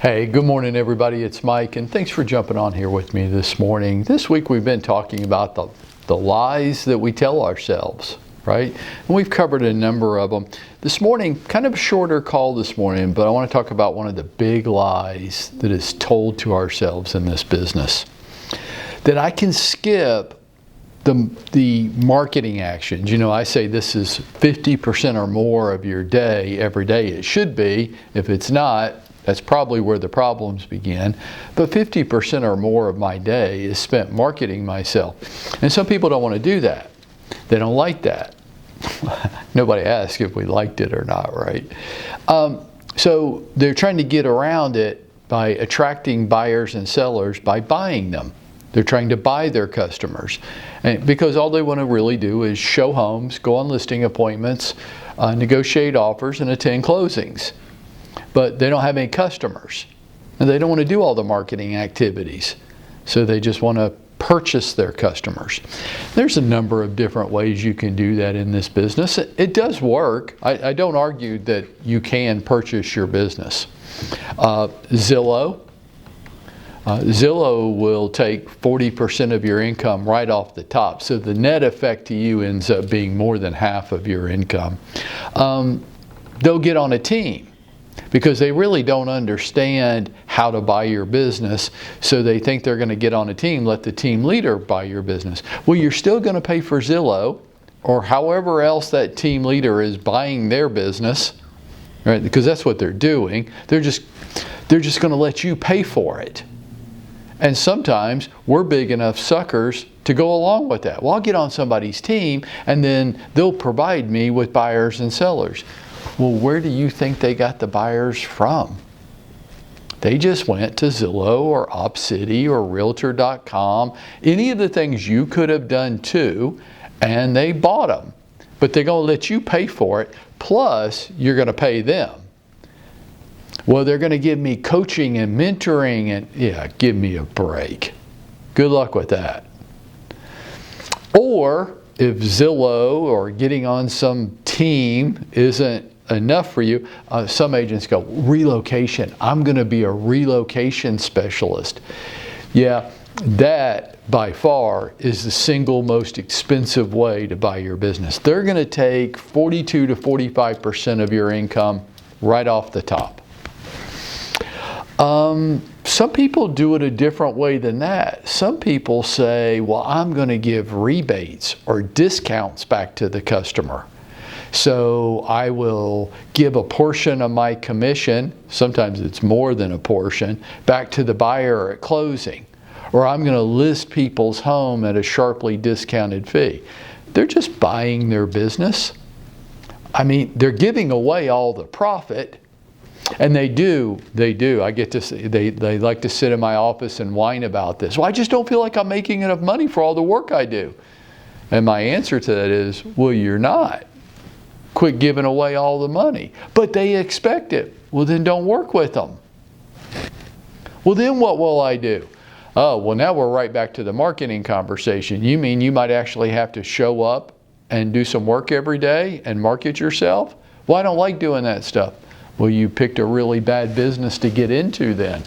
Hey, good morning everybody. It's Mike, and thanks for jumping on here with me this morning. This week we've been talking about the lies that we tell ourselves, right? And we've covered a number of them. This morning, kind of a shorter call this morning, but I want to talk about one of the big lies that is told to ourselves in this business. That I can skip the marketing actions. You know, I say this is 50% or more of your day every day. It should be. If it's not, that's probably where the problems begin. But 50% or more of my day is spent marketing myself. And some people don't want to do that. They don't like that. Nobody asked if we liked it or not, right? So they're trying to get around it by attracting buyers and sellers by buying them. They're trying to buy their customers. And because all they want to really do is show homes, go on listing appointments, negotiate offers, and attend closings. But they don't have any customers. And they don't want to do all the marketing activities. So they just want to purchase their customers. There's a number of different ways you can do that in this business. It does work. I don't argue that you can purchase your business. Zillow will take 40% of your income right off the top. So the net effect to you ends up being more than half of your income. They'll get on a team, because they really don't understand how to buy your business, so they think they're going to get on a team, let the team leader buy your business. Well, you're still going to pay for Zillow, or however else that team leader is buying their business, right? Because that's what they're doing. They're just going to let you pay for it. And sometimes we're big enough suckers to go along with that. Well, I'll get on somebody's team, and then they'll provide me with buyers and sellers. Well, where do you think they got the buyers from? They just went to Zillow or OpCity or Realtor.com, any of the things you could have done too, and they bought them. But they're going to let you pay for it, plus you're going to pay them. Well, they're going to give me coaching and mentoring, and yeah, give me a break. Good luck with that. Or if Zillow or getting on some team isn't enough for you, some agents go, relocation. I'm going to be a relocation specialist. Yeah, that by far is the single most expensive way to buy your business. They're going to take 42 to 45% of your income right off the top. Some people do it a different way than that. Some people say, well, I'm going to give rebates or discounts back to the customer. So I will give a portion of my commission, sometimes it's more than a portion, back to the buyer at closing. Or I'm going to list people's home at a sharply discounted fee. They're just buying their business. I mean, they're giving away all the profit. And they do. I get to see, they like to sit in my office and whine about this. Well, I just don't feel like I'm making enough money for all the work I do. And my answer to that is, well, you're not. Quit giving away all the money. But they expect it. Well, then don't work with them. Well, then what will I do? Oh, well, now we're right back to the marketing conversation. You mean you might actually have to show up and do some work every day and market yourself? Well, I don't like doing that stuff. Well, you picked a really bad business to get into then.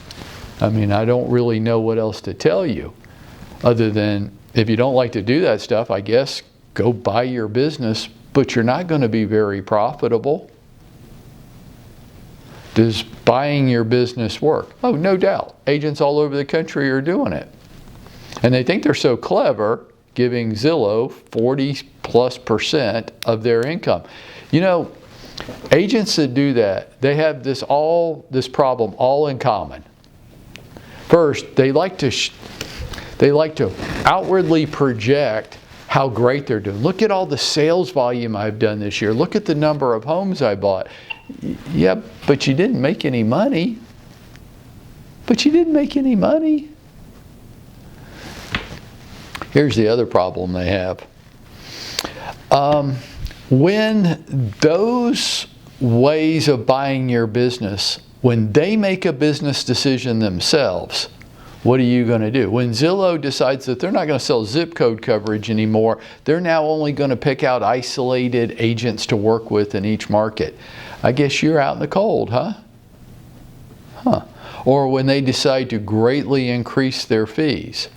I mean, I don't really know what else to tell you. Other than, if you don't like to do that stuff, I guess go buy your business, but you're not going to be very profitable. Does buying your business work? Oh, no doubt. Agents all over the country are doing it. And they think they're so clever, giving Zillow 40+% of their income. You know, agents that do that, they have this problem all in common. First, they like to outwardly project how great they're doing. Look at all the sales volume I've done this year. Look at the number of homes I bought. Yeah, but you didn't make any money. Here's the other problem they have. When those ways of buying your business, when they make a business decision themselves, what are you going to do? When Zillow decides that they're not going to sell zip code coverage anymore, they're now only going to pick out isolated agents to work with in each market. I guess you're out in the cold, huh? or when they decide to greatly increase their fees,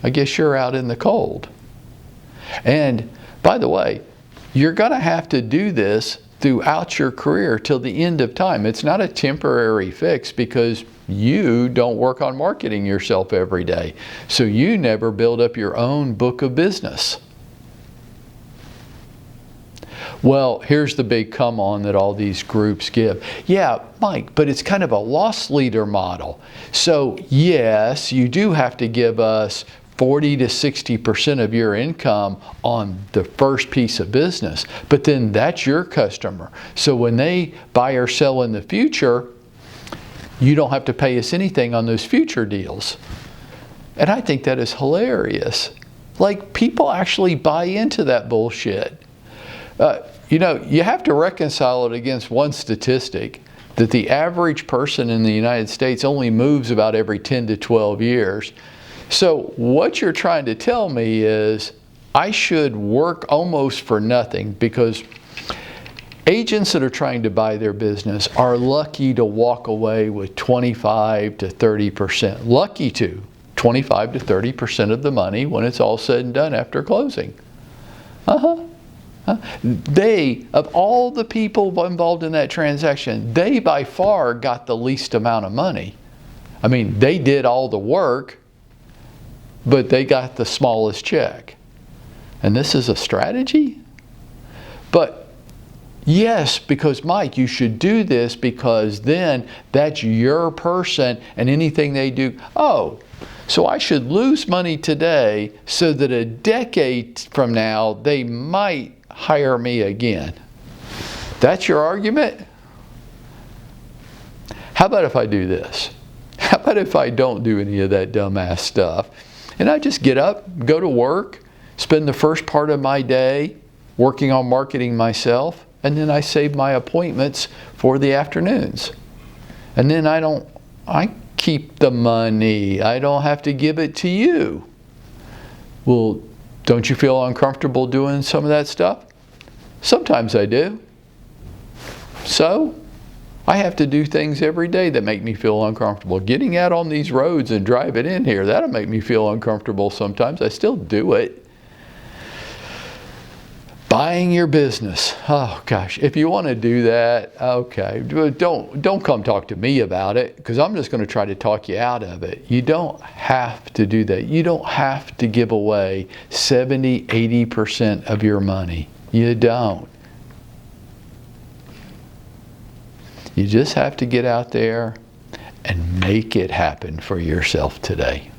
I guess you're out in the cold. And by the way, you're going to have to do this throughout your career till the end of time. It's not a temporary fix because you don't work on marketing yourself every day. So you never build up your own book of business. Well, here's the big come on that all these groups give. Yeah, Mike, but it's kind of a loss leader model. So yes, you do have to give us 40 to 60% of your income on the first piece of business. But then that's your customer. So when they buy or sell in the future, you don't have to pay us anything on those future deals. And I think that is hilarious. Like, people actually buy into that bullshit. You have to reconcile it against one statistic, that the average person in the United States only moves about every 10 to 12 years. So what you're trying to tell me is I should work almost for nothing, because agents that are trying to buy their business are lucky to walk away with 25 to 30%. Lucky to 25 to 30% of the money when it's all said and done after closing. They, of all the people involved in that transaction, they by far got the least amount of money. I mean, they did all the work, but they got the smallest check. And this is a strategy? But yes, because Mike, you should do this because then that's your person, and anything they do, oh, so I should lose money today so that a decade from now they might hire me again. That's your argument? How about if I do this? How about if I don't do any of that dumbass stuff, and I just get up, go to work, spend the first part of my day working on marketing myself, and then I save my appointments for the afternoons. And then I keep the money. I don't have to give it to you. Well, don't you feel uncomfortable doing some of that stuff? Sometimes I do. So I have to do things every day that make me feel uncomfortable. Getting out on these roads and driving in here, that'll make me feel uncomfortable sometimes. I still do it. Buying your business. Oh gosh, if you want to do that, okay. Don't come talk to me about it, because I'm just going to try to talk you out of it. You don't have to do that. You don't have to give away 70, 80% of your money. You don't. You just have to get out there and make it happen for yourself today.